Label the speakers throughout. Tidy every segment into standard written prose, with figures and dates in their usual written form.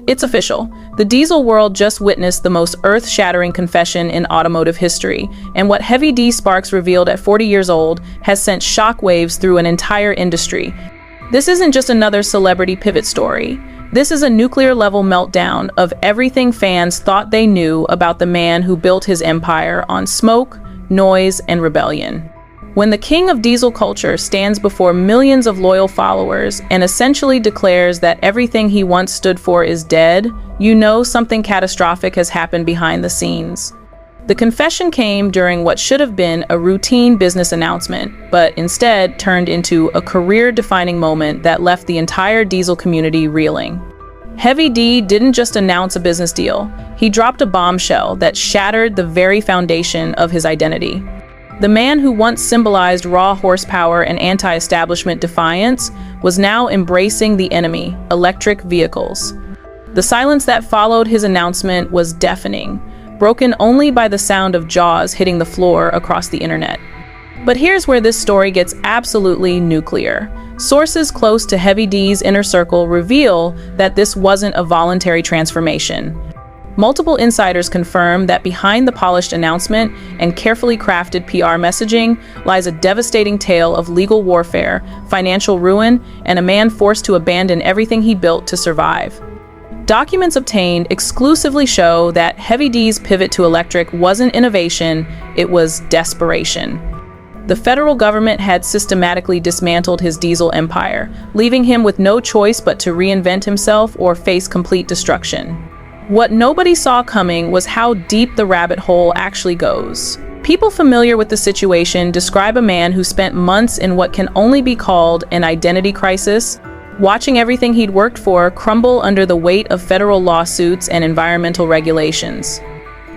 Speaker 1: It's official. The diesel world just witnessed the most earth-shattering confession in automotive history, and what Heavy D Sparks revealed at 40 years old has sent shockwaves through an entire industry. This isn't just another celebrity pivot story. This is a nuclear-level meltdown of everything fans thought they knew about the man who built his empire on smoke, noise, and rebellion. When the king of diesel culture stands before millions of loyal followers and essentially declares that everything he once stood for is dead, you know something catastrophic has happened behind the scenes. The confession came during what should have been a routine business announcement, but instead turned into a career-defining moment that left the entire diesel community reeling. Heavy D didn't just announce a business deal, he dropped a bombshell that shattered the very foundation of his identity. The man who once symbolized raw horsepower and anti-establishment defiance was now embracing the enemy, electric vehicles. The silence that followed his announcement was deafening, broken only by the sound of jaws hitting the floor across the internet. But here's where this story gets absolutely nuclear. Sources close to Heavy D's inner circle reveal that this wasn't a voluntary transformation. Multiple insiders confirm that behind the polished announcement and carefully crafted PR messaging lies a devastating tale of legal warfare, financial ruin, and a man forced to abandon everything he built to survive. Documents obtained exclusively show that Heavy D's pivot to electric wasn't innovation, it was desperation. The federal government had systematically dismantled his diesel empire, leaving him with no choice but to reinvent himself or face complete destruction. What nobody saw coming was how deep the rabbit hole actually goes. People familiar with the situation describe a man who spent months in what can only be called an identity crisis, watching everything he'd worked for crumble under the weight of federal lawsuits and environmental regulations.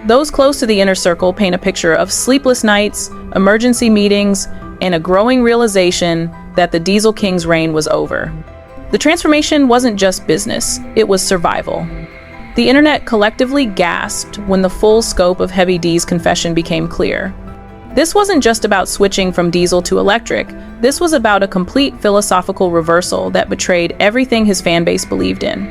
Speaker 1: Those close to the inner circle paint a picture of sleepless nights, emergency meetings, and a growing realization that the Diesel King's reign was over. The transformation wasn't just business, it was survival. The internet collectively gasped when the full scope of Heavy D's confession became clear. This wasn't just about switching from diesel to electric, this was about a complete philosophical reversal that betrayed everything his fanbase believed in.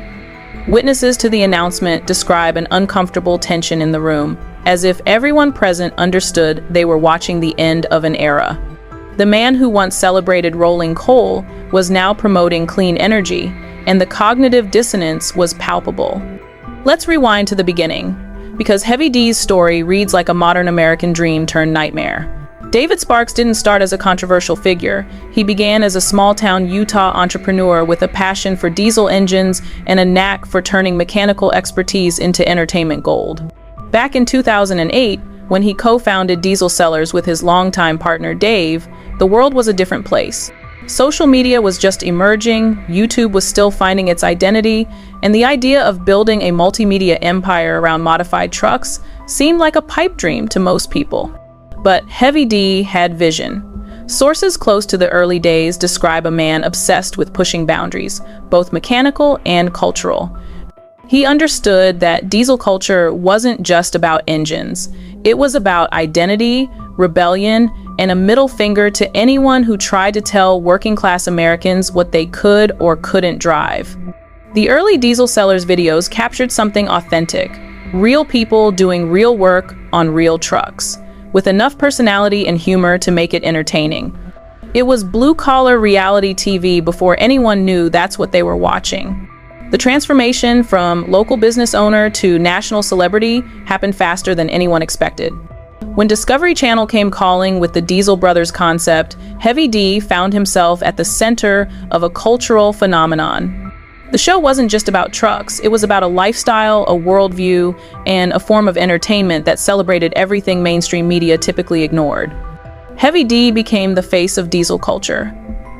Speaker 1: Witnesses to the announcement describe an uncomfortable tension in the room, as if everyone present understood they were watching the end of an era. The man who once celebrated rolling coal was now promoting clean energy, and the cognitive dissonance was palpable. Let's rewind to the beginning, because Heavy D's story reads like a modern American dream turned nightmare. David Sparks didn't start as a controversial figure. He began as a small-town Utah entrepreneur with a passion for diesel engines and a knack for turning mechanical expertise into entertainment gold. Back in 2008, when he co-founded Diesel Sellerz with his longtime partner Dave, the world was a different place. Social media was just emerging, YouTube was still finding its identity, and the idea of building a multimedia empire around modified trucks seemed like a pipe dream to most people. But Heavy D had vision. Sources close to the early days describe a man obsessed with pushing boundaries, both mechanical and cultural. He understood that diesel culture wasn't just about engines. It was about identity, rebellion, and a middle finger to anyone who tried to tell working-class Americans what they could or couldn't drive. The early Diesel Sellerz videos captured something authentic, real people doing real work on real trucks, with enough personality and humor to make it entertaining. It was blue-collar reality TV before anyone knew that's what they were watching. The transformation from local business owner to national celebrity happened faster than anyone expected. When Discovery Channel came calling with the Diesel Brothers concept, Heavy D found himself at the center of a cultural phenomenon. The show wasn't just about trucks, it was about a lifestyle, a worldview, and a form of entertainment that celebrated everything mainstream media typically ignored. Heavy D became the face of diesel culture.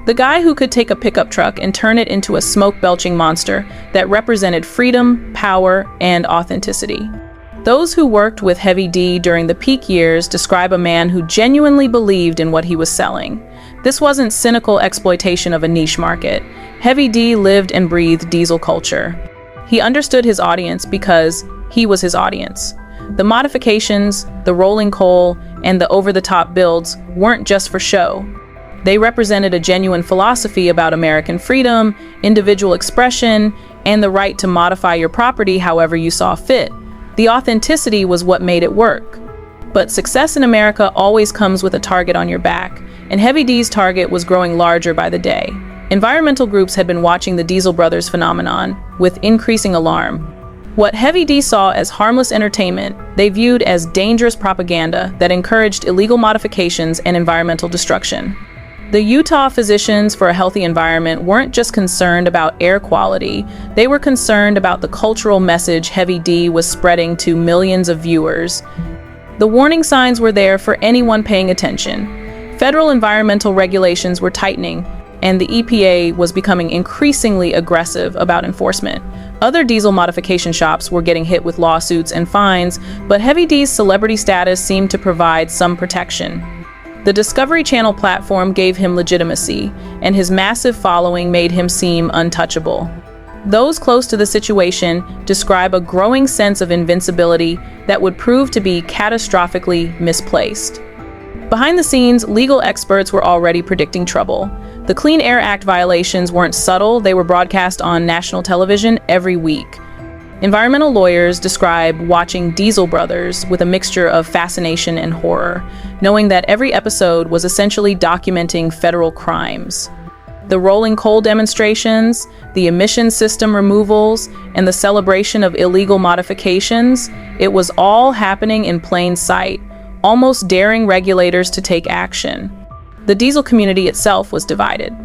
Speaker 1: The guy who could take a pickup truck and turn it into a smoke-belching monster that represented freedom, power, and authenticity. Those who worked with Heavy D during the peak years describe a man who genuinely believed in what he was selling. This wasn't cynical exploitation of a niche market. Heavy D lived and breathed diesel culture. He understood his audience because he was his audience. The modifications, the rolling coal, and the over-the-top builds weren't just for show. They represented a genuine philosophy about American freedom, individual expression, and the right to modify your property however you saw fit. The authenticity was what made it work. But success in America always comes with a target on your back, and Heavy D's target was growing larger by the day. Environmental groups had been watching the Diesel Brothers phenomenon with increasing alarm. What Heavy D saw as harmless entertainment, they viewed as dangerous propaganda that encouraged illegal modifications and environmental destruction. The Utah Physicians for a Healthy Environment weren't just concerned about air quality, they were concerned about the cultural message Heavy D was spreading to millions of viewers. The warning signs were there for anyone paying attention. Federal environmental regulations were tightening, and the EPA was becoming increasingly aggressive about enforcement. Other diesel modification shops were getting hit with lawsuits and fines, but Heavy D's celebrity status seemed to provide some protection. The Discovery Channel platform gave him legitimacy, and his massive following made him seem untouchable. Those close to the situation describe a growing sense of invincibility that would prove to be catastrophically misplaced. Behind the scenes, legal experts were already predicting trouble. The Clean Air Act violations weren't subtle, they were broadcast on national television every week. Environmental lawyers describe watching Diesel Brothers with a mixture of fascination and horror, knowing that every episode was essentially documenting federal crimes. The rolling coal demonstrations, the emission system removals, and the celebration of illegal modifications, it was all happening in plain sight, almost daring regulators to take action. The diesel community itself was divided.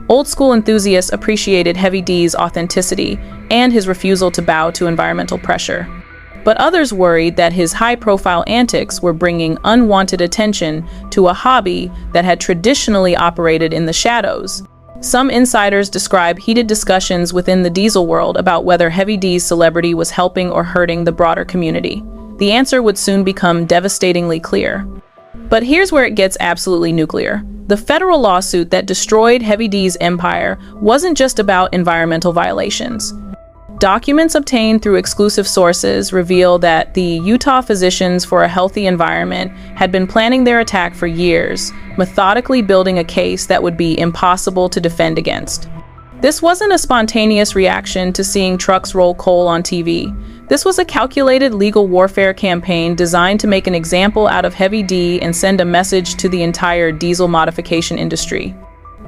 Speaker 1: Old school enthusiasts appreciated Heavy D's authenticity and his refusal to bow to environmental pressure. But others worried that his high-profile antics were bringing unwanted attention to a hobby that had traditionally operated in the shadows. Some insiders describe heated discussions within the diesel world about whether Heavy D's celebrity was helping or hurting the broader community. The answer would soon become devastatingly clear. But here's where it gets absolutely nuclear. The federal lawsuit that destroyed Heavy D's empire wasn't just about environmental violations. Documents obtained through exclusive sources reveal that the Utah Physicians for a Healthy Environment had been planning their attack for years, methodically building a case that would be impossible to defend against. This wasn't a spontaneous reaction to seeing trucks roll coal on TV. This was a calculated legal warfare campaign designed to make an example out of Heavy D and send a message to the entire diesel modification industry.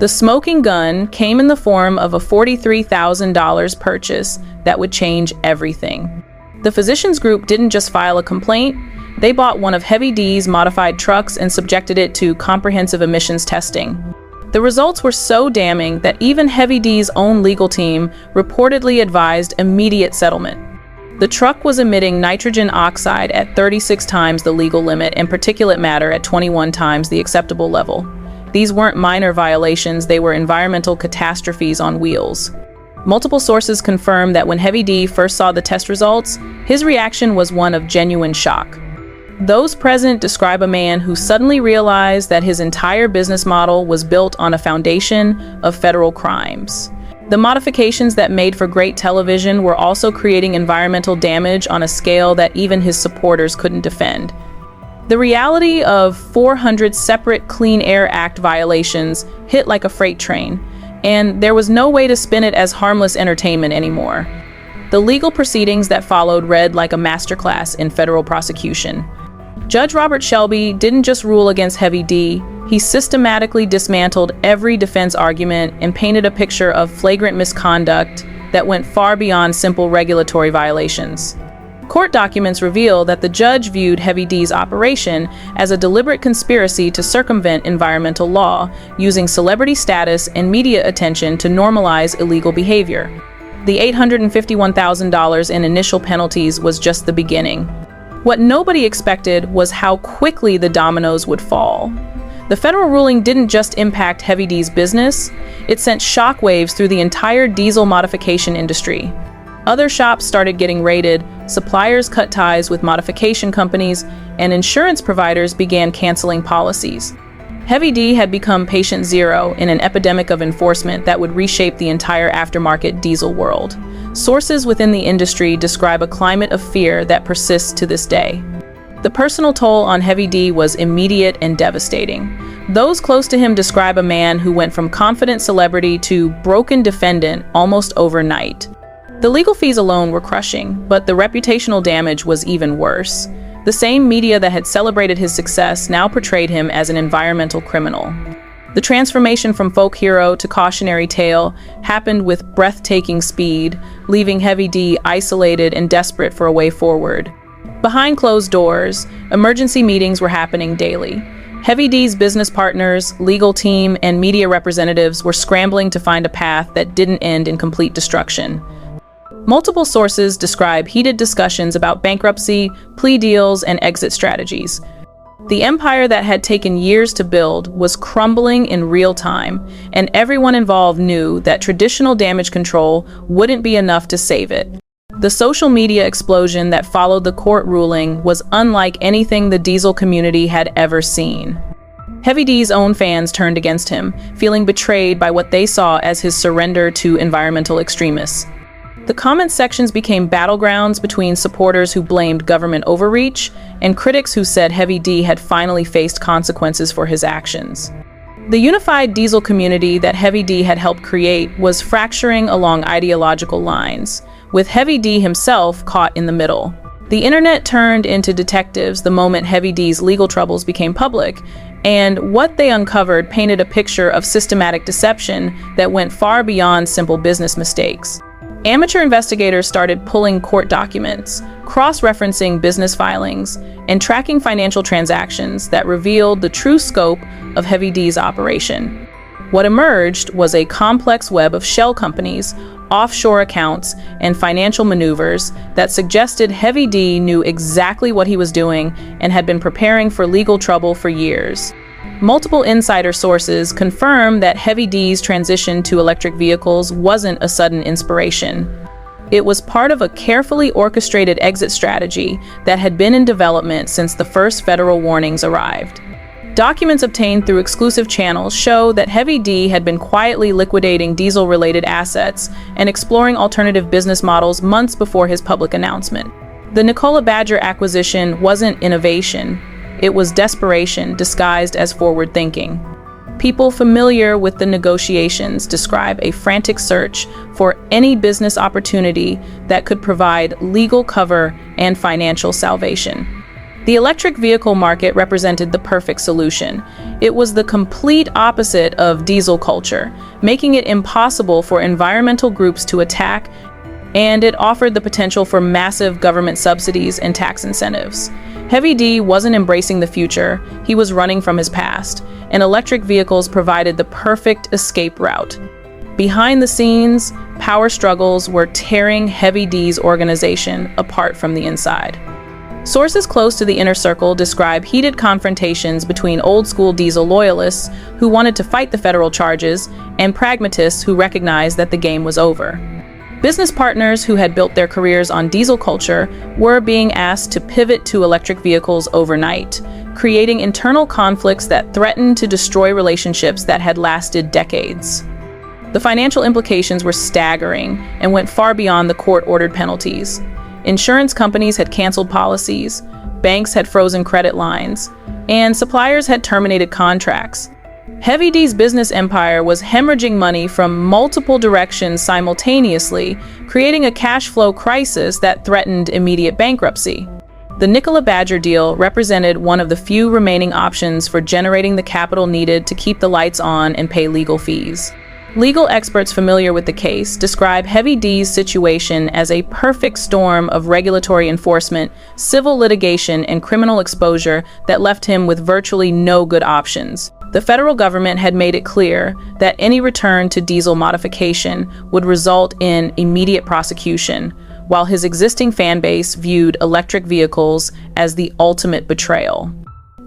Speaker 1: The smoking gun came in the form of a $43,000 purchase that would change everything. The Physicians Group didn't just file a complaint, they bought one of Heavy D's modified trucks and subjected it to comprehensive emissions testing. The results were so damning that even Heavy D's own legal team reportedly advised immediate settlement. The truck was emitting nitrogen oxide at 36 times the legal limit and particulate matter at 21 times the acceptable level. These weren't minor violations, they were environmental catastrophes on wheels. Multiple sources confirm that when Heavy D first saw the test results, his reaction was one of genuine shock. Those present describe a man who suddenly realized that his entire business model was built on a foundation of federal crimes. The modifications that made for great television were also creating environmental damage on a scale that even his supporters couldn't defend. The reality of 400 separate Clean Air Act violations hit like a freight train, and there was no way to spin it as harmless entertainment anymore. The legal proceedings that followed read like a masterclass in federal prosecution. Judge Robert Shelby didn't just rule against Heavy D, he systematically dismantled every defense argument and painted a picture of flagrant misconduct that went far beyond simple regulatory violations. Court documents reveal that the judge viewed Heavy D's operation as a deliberate conspiracy to circumvent environmental law, using celebrity status and media attention to normalize illegal behavior. The $851,000 in initial penalties was just the beginning. What nobody expected was how quickly the dominoes would fall. The federal ruling didn't just impact Heavy D's business, it sent shockwaves through the entire diesel modification industry. Other shops started getting raided, suppliers cut ties with modification companies, and insurance providers began canceling policies. Heavy D had become patient zero in an epidemic of enforcement that would reshape the entire aftermarket diesel world. Sources within the industry describe a climate of fear that persists to this day. The personal toll on Heavy D was immediate and devastating. Those close to him describe a man who went from confident celebrity to broken defendant almost overnight. The legal fees alone were crushing, but the reputational damage was even worse. The same media that had celebrated his success now portrayed him as an environmental criminal. The transformation from folk hero to cautionary tale happened with breathtaking speed, leaving Heavy D isolated and desperate for a way forward. Behind closed doors, emergency meetings were happening daily. Heavy D's business partners, legal team, and media representatives were scrambling to find a path that didn't end in complete destruction. Multiple sources describe heated discussions about bankruptcy, plea deals, and exit strategies. The empire that had taken years to build was crumbling in real time, and everyone involved knew that traditional damage control wouldn't be enough to save it. The social media explosion that followed the court ruling was unlike anything the Diesel community had ever seen. Heavy D's own fans turned against him, feeling betrayed by what they saw as his surrender to environmental extremists. The comment sections became battlegrounds between supporters who blamed government overreach and critics who said Heavy D had finally faced consequences for his actions. The unified Diesel community that Heavy D had helped create was fracturing along ideological lines, with Heavy D himself caught in the middle. The internet turned into detectives the moment Heavy D's legal troubles became public, and what they uncovered painted a picture of systematic deception that went far beyond simple business mistakes. Amateur investigators started pulling court documents, cross-referencing business filings, and tracking financial transactions that revealed the true scope of Heavy D's operation. What emerged was a complex web of shell companies, offshore accounts, and financial maneuvers that suggested Heavy D knew exactly what he was doing and had been preparing for legal trouble for years. Multiple insider sources confirm that Heavy D's transition to electric vehicles wasn't a sudden inspiration. It was part of a carefully orchestrated exit strategy that had been in development since the first federal warnings arrived. Documents obtained through exclusive channels show that Heavy D had been quietly liquidating diesel-related assets and exploring alternative business models months before his public announcement. The Nikola Badger acquisition wasn't innovation. It was desperation disguised as forward thinking. People familiar with the negotiations describe a frantic search for any business opportunity that could provide legal cover and financial salvation. The electric vehicle market represented the perfect solution. It was the complete opposite of diesel culture, making it impossible for environmental groups to attack, and it offered the potential for massive government subsidies and tax incentives. Heavy D wasn't embracing the future, he was running from his past, and electric vehicles provided the perfect escape route. Behind the scenes, power struggles were tearing Heavy D's organization apart from the inside. Sources close to the inner circle describe heated confrontations between old-school diesel loyalists who wanted to fight the federal charges and pragmatists who recognized that the game was over. Business partners who had built their careers on diesel culture were being asked to pivot to electric vehicles overnight, creating internal conflicts that threatened to destroy relationships that had lasted decades. The financial implications were staggering and went far beyond the court-ordered penalties. Insurance companies had canceled policies, banks had frozen credit lines, and suppliers had terminated contracts. Heavy D's business empire was hemorrhaging money from multiple directions simultaneously, creating a cash flow crisis that threatened immediate bankruptcy. The Nikola Badger deal represented one of the few remaining options for generating the capital needed to keep the lights on and pay legal fees. Legal experts familiar with the case describe Heavy D's situation as a perfect storm of regulatory enforcement, civil litigation, and criminal exposure that left him with virtually no good options. The federal government had made it clear that any return to diesel modification would result in immediate prosecution, while his existing fan base viewed electric vehicles as the ultimate betrayal.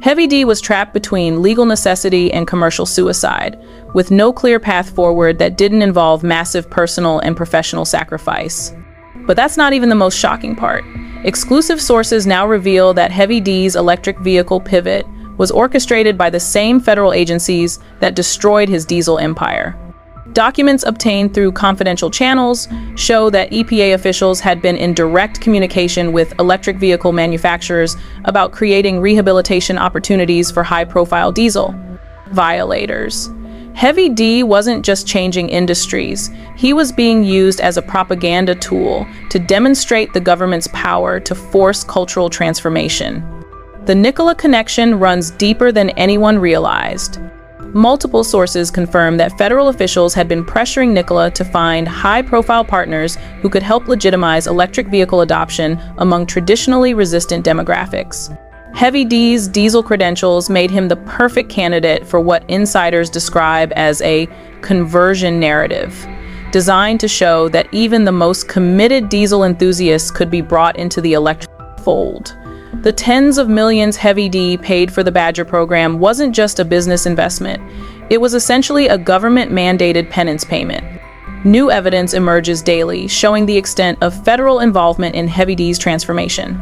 Speaker 1: Heavy D was trapped between legal necessity and commercial suicide, with no clear path forward that didn't involve massive personal and professional sacrifice. But that's not even the most shocking part. Exclusive sources now reveal that Heavy D's electric vehicle pivot was orchestrated by the same federal agencies that destroyed his diesel empire. Documents obtained through confidential channels show that EPA officials had been in direct communication with electric vehicle manufacturers about creating rehabilitation opportunities for high-profile diesel violators. Heavy D wasn't just changing industries, he was being used as a propaganda tool to demonstrate the government's power to force cultural transformation. The Nikola connection runs deeper than anyone realized. Multiple sources confirm that federal officials had been pressuring Nikola to find high-profile partners who could help legitimize electric vehicle adoption among traditionally resistant demographics. Heavy D's diesel credentials made him the perfect candidate for what insiders describe as a conversion narrative, designed to show that even the most committed diesel enthusiasts could be brought into the electric fold. The tens of millions Heavy D paid for the Badger program wasn't just a business investment. It was essentially a government-mandated penance payment. New evidence emerges daily, showing the extent of federal involvement in Heavy D's transformation.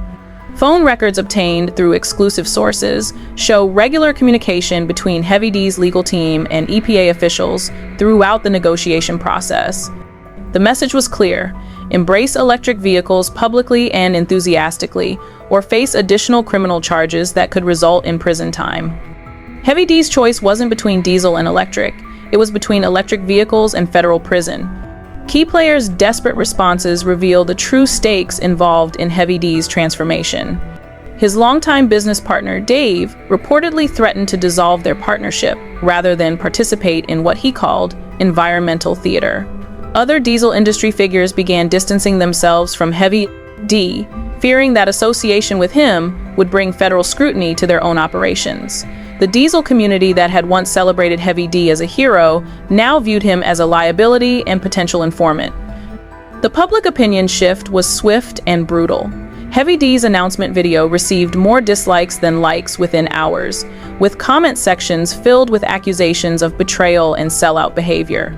Speaker 1: Phone records obtained through exclusive sources show regular communication between Heavy D's legal team and EPA officials throughout the negotiation process. The message was clear: embrace electric vehicles publicly and enthusiastically, or face additional criminal charges that could result in prison time. Heavy D's choice wasn't between diesel and electric, it was between electric vehicles and federal prison. Key players' desperate responses reveal the true stakes involved in Heavy D's transformation. His longtime business partner, Dave, reportedly threatened to dissolve their partnership rather than participate in what he called environmental theater. Other diesel industry figures began distancing themselves from Heavy D, fearing that association with him would bring federal scrutiny to their own operations. The diesel community that had once celebrated Heavy D as a hero now viewed him as a liability and potential informant. The public opinion shift was swift and brutal. Heavy D's announcement video received more dislikes than likes within hours, with comment sections filled with accusations of betrayal and sellout behavior.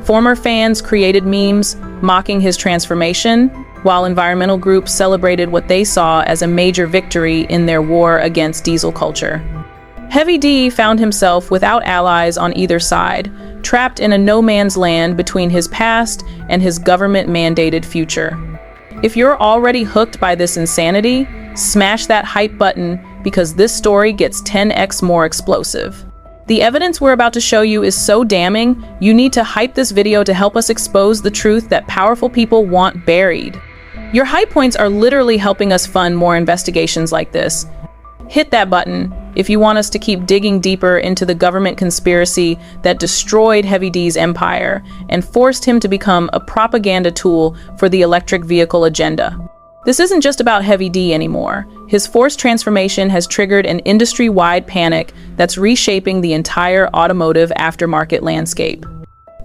Speaker 1: Former fans created memes mocking his transformation, while environmental groups celebrated what they saw as a major victory in their war against diesel culture. Heavy D found himself without allies on either side, trapped in a no-man's land between his past and his government-mandated future. If you're already hooked by this insanity, smash that hype button because this story gets 10x more explosive. The evidence we're about to show you is so damning, you need to hype this video to help us expose the truth that powerful people want buried. Your hype points are literally helping us fund more investigations like this. Hit that button if you want us to keep digging deeper into the government conspiracy that destroyed Heavy D's empire and forced him to become a propaganda tool for the electric vehicle agenda. This isn't just about Heavy D anymore. His forced transformation has triggered an industry-wide panic that's reshaping the entire automotive aftermarket landscape.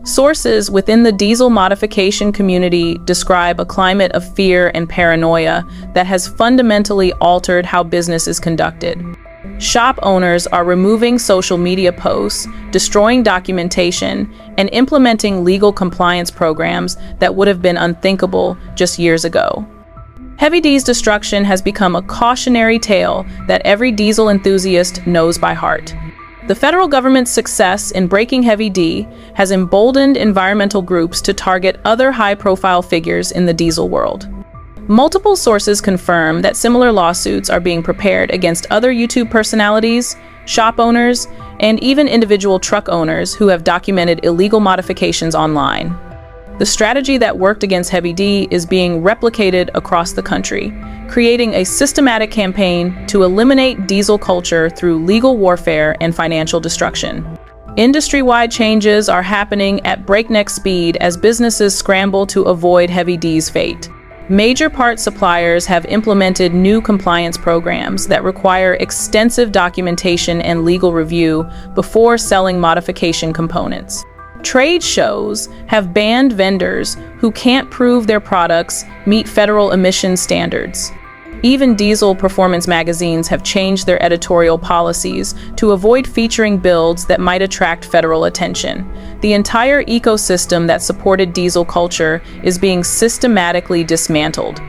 Speaker 1: Sources within the diesel modification community describe a climate of fear and paranoia that has fundamentally altered how business is conducted. Shop owners are removing social media posts, destroying documentation, and implementing legal compliance programs that would have been unthinkable just years ago. Heavy D's destruction has become a cautionary tale that every diesel enthusiast knows by heart. The federal government's success in breaking Heavy D has emboldened environmental groups to target other high-profile figures in the diesel world. Multiple sources confirm that similar lawsuits are being prepared against other YouTube personalities, shop owners, and even individual truck owners who have documented illegal modifications online. The strategy that worked against Heavy D is being replicated across the country, creating a systematic campaign to eliminate diesel culture through legal warfare and financial destruction. Industry-wide changes are happening at breakneck speed as businesses scramble to avoid Heavy D's fate. Major part suppliers have implemented new compliance programs that require extensive documentation and legal review before selling modification components. Trade shows have banned vendors who can't prove their products meet federal emissions standards. Even diesel performance magazines have changed their editorial policies to avoid featuring builds that might attract federal attention. The entire ecosystem that supported diesel culture is being systematically dismantled.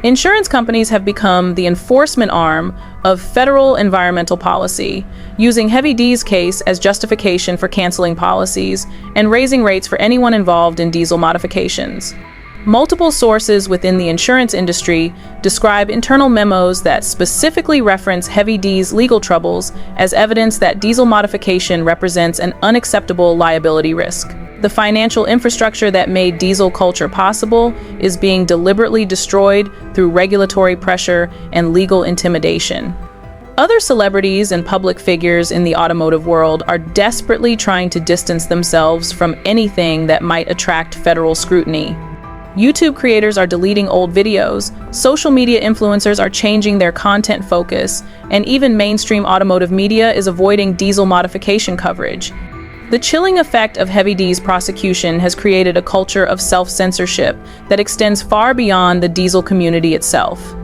Speaker 1: Insurance companies have become the enforcement arm of federal environmental policy, using Heavy D's case as justification for canceling policies and raising rates for anyone involved in diesel modifications. Multiple sources within the insurance industry describe internal memos that specifically reference Heavy D's legal troubles as evidence that diesel modification represents an unacceptable liability risk. The financial infrastructure that made diesel culture possible is being deliberately destroyed through regulatory pressure and legal intimidation. Other celebrities and public figures in the automotive world are desperately trying to distance themselves from anything that might attract federal scrutiny. YouTube creators are deleting old videos, social media influencers are changing their content focus, and even mainstream automotive media is avoiding diesel modification coverage. The chilling effect of Heavy D's prosecution has created a culture of self-censorship that extends far beyond the diesel community itself.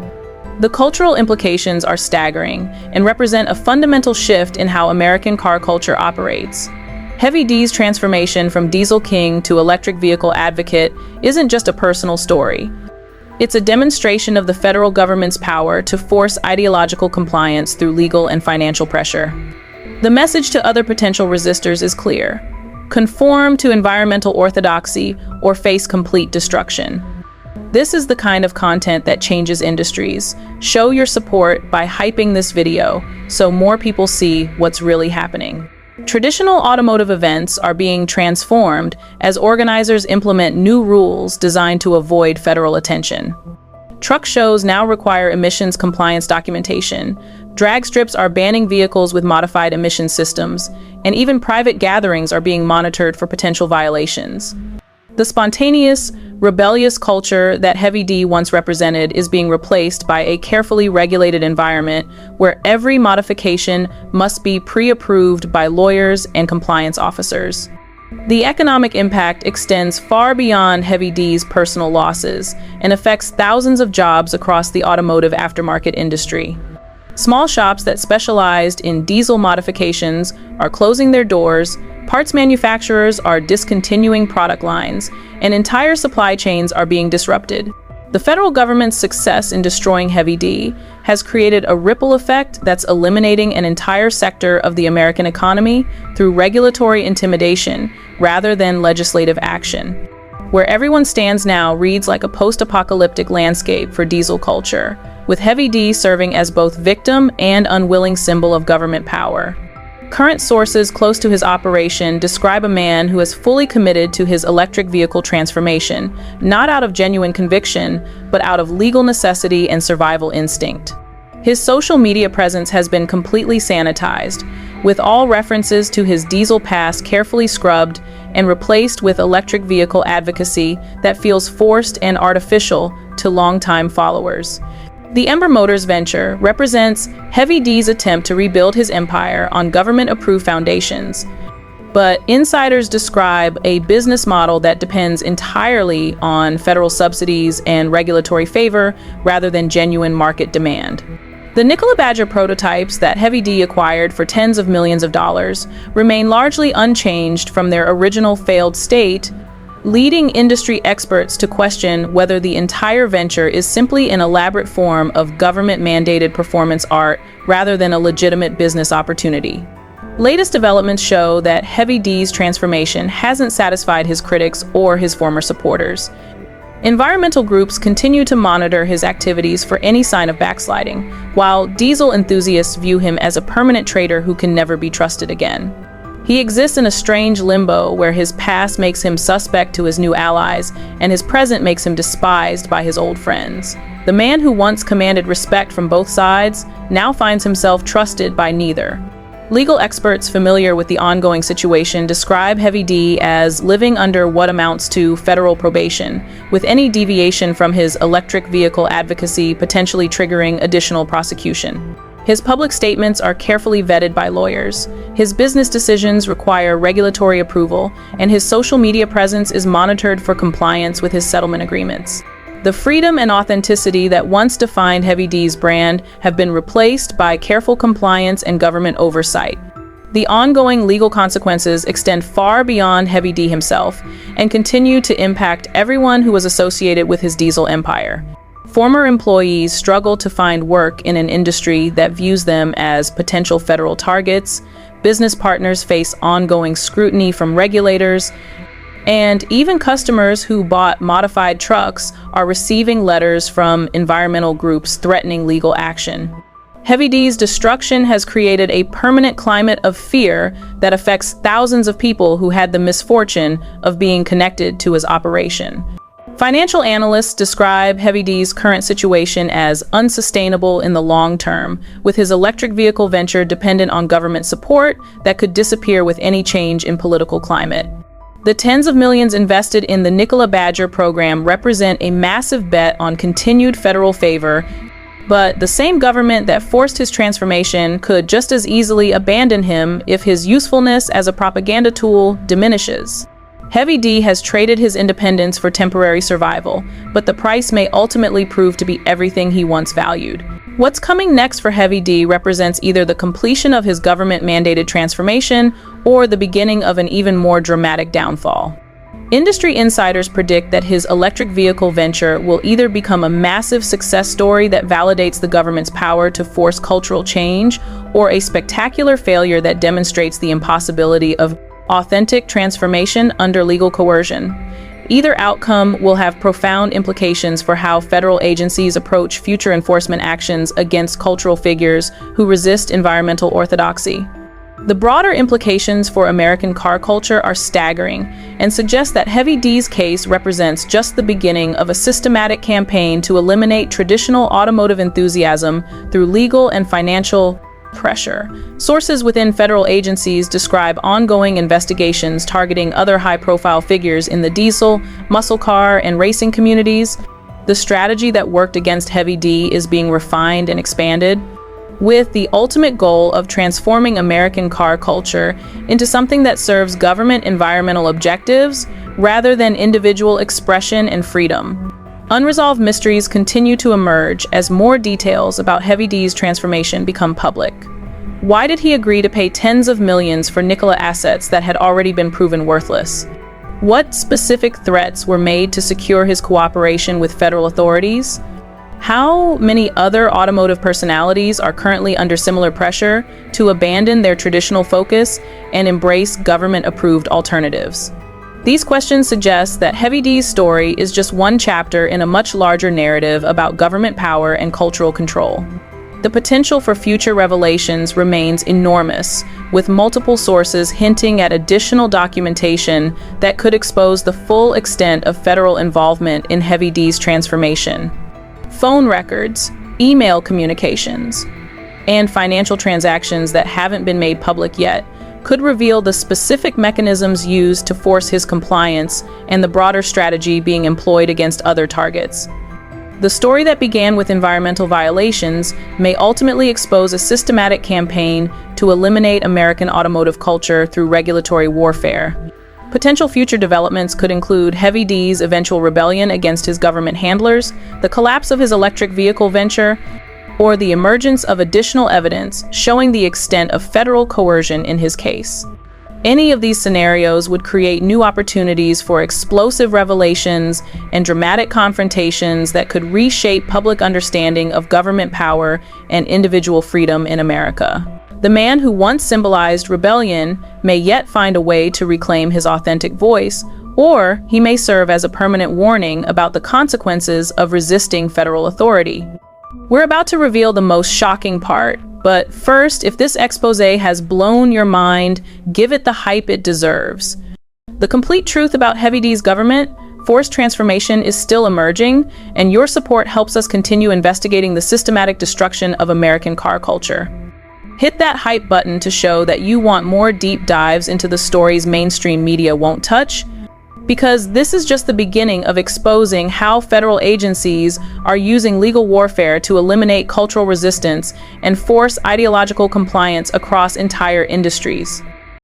Speaker 1: The cultural implications are staggering and represent a fundamental shift in how American car culture operates. Heavy D's transformation from diesel king to electric vehicle advocate isn't just a personal story. It's a demonstration of the federal government's power to force ideological compliance through legal and financial pressure. The message to other potential resistors is clear: conform to environmental orthodoxy or face complete destruction. This is the kind of content that changes industries. Show your support by hyping this video so more people see what's really happening. Traditional automotive events are being transformed as organizers implement new rules designed to avoid federal attention. Truck shows now require emissions compliance documentation. Drag strips are banning vehicles with modified emission systems, and even private gatherings are being monitored for potential violations. The spontaneous, rebellious culture that Heavy D once represented is being replaced by a carefully regulated environment where every modification must be pre-approved by lawyers and compliance officers. The economic impact extends far beyond Heavy D's personal losses and affects thousands of jobs across the automotive aftermarket industry. Small shops that specialized in diesel modifications are closing their doors, parts manufacturers are discontinuing product lines, and entire supply chains are being disrupted. The federal government's success in destroying Heavy D has created a ripple effect that's eliminating an entire sector of the American economy through regulatory intimidation rather than legislative action. Where everyone stands now reads like a post-apocalyptic landscape for diesel culture, with Heavy D serving as both victim and unwilling symbol of government power. Current sources close to his operation describe a man who is fully committed to his electric vehicle transformation, not out of genuine conviction, but out of legal necessity and survival instinct. His social media presence has been completely sanitized, with all references to his diesel past carefully scrubbed and replaced with electric vehicle advocacy that feels forced and artificial to longtime followers. The Ember Motors venture represents Heavy D's attempt to rebuild his empire on government-approved foundations, but insiders describe a business model that depends entirely on federal subsidies and regulatory favor rather than genuine market demand. The Nikola Badger prototypes that Heavy D acquired for tens of millions of dollars remain largely unchanged from their original failed state, leading industry experts to question whether the entire venture is simply an elaborate form of government-mandated performance art rather than a legitimate business opportunity. Latest developments show that Heavy D's transformation hasn't satisfied his critics or his former supporters. Environmental groups continue to monitor his activities for any sign of backsliding, while diesel enthusiasts view him as a permanent traitor who can never be trusted again. He exists in a strange limbo where his past makes him suspect to his new allies, and his present makes him despised by his old friends. The man who once commanded respect from both sides now finds himself trusted by neither. Legal experts familiar with the ongoing situation describe Heavy D as living under what amounts to federal probation, with any deviation from his electric vehicle advocacy potentially triggering additional prosecution. His public statements are carefully vetted by lawyers. His business decisions require regulatory approval, and his social media presence is monitored for compliance with his settlement agreements. The freedom and authenticity that once defined Heavy D's brand have been replaced by careful compliance and government oversight. The ongoing legal consequences extend far beyond Heavy D himself and continue to impact everyone who was associated with his diesel empire. Former employees struggle to find work in an industry that views them as potential federal targets. Business partners face ongoing scrutiny from regulators, And even customers who bought modified trucks are receiving letters from environmental groups threatening legal action. Heavy D's destruction has created a permanent climate of fear that affects thousands of people who had the misfortune of being connected to his operation. Financial analysts describe Heavy D's current situation as unsustainable in the long term, with his electric vehicle venture dependent on government support that could disappear with any change in political climate. The tens of millions invested in the Nikola Badger program represent a massive bet on continued federal favor, but the same government that forced his transformation could just as easily abandon him if his usefulness as a propaganda tool diminishes. Heavy D has traded his independence for temporary survival, but the price may ultimately prove to be everything he once valued. What's coming next for Heavy D represents either the completion of his government-mandated transformation or the beginning of an even more dramatic downfall. Industry insiders predict that his electric vehicle venture will either become a massive success story that validates the government's power to force cultural change, or a spectacular failure that demonstrates the impossibility of authentic transformation under legal coercion. Either outcome will have profound implications for how federal agencies approach future enforcement actions against cultural figures who resist environmental orthodoxy. The broader implications for American car culture are staggering and suggest that Heavy D's case represents just the beginning of a systematic campaign to eliminate traditional automotive enthusiasm through legal and financial pressure. Sources within federal agencies describe ongoing investigations targeting other high-profile figures in the diesel, muscle car, and racing communities. The strategy that worked against Heavy D is being refined and expanded, with the ultimate goal of transforming American car culture into something that serves government environmental objectives rather than individual expression and freedom. Unresolved mysteries continue to emerge as more details about Heavy D's transformation become public. Why did he agree to pay tens of millions for Nikola assets that had already been proven worthless? What specific threats were made to secure his cooperation with federal authorities? How many other automotive personalities are currently under similar pressure to abandon their traditional focus and embrace government-approved alternatives? These questions suggest that Heavy D's story is just one chapter in a much larger narrative about government power and cultural control. The potential for future revelations remains enormous, with multiple sources hinting at additional documentation that could expose the full extent of federal involvement in Heavy D's transformation. Phone records, email communications, and financial transactions that haven't been made public yet could reveal the specific mechanisms used to force his compliance and the broader strategy being employed against other targets. The story that began with environmental violations may ultimately expose a systematic campaign to eliminate American automotive culture through regulatory warfare. Potential future developments could include Heavy D's eventual rebellion against his government handlers, the collapse of his electric vehicle venture, or the emergence of additional evidence showing the extent of federal coercion in his case. Any of these scenarios would create new opportunities for explosive revelations and dramatic confrontations that could reshape public understanding of government power and individual freedom in America. The man who once symbolized rebellion may yet find a way to reclaim his authentic voice, or he may serve as a permanent warning about the consequences of resisting federal authority. We're about to reveal the most shocking part, but first, if this expose has blown your mind, give it the hype it deserves. The complete truth about Heavy D's government, forced transformation is still emerging, and your support helps us continue investigating the systematic destruction of American car culture. Hit that hype button to show that you want more deep dives into the stories mainstream media won't touch, because this is just the beginning of exposing how federal agencies are using legal warfare to eliminate cultural resistance and force ideological compliance across entire industries.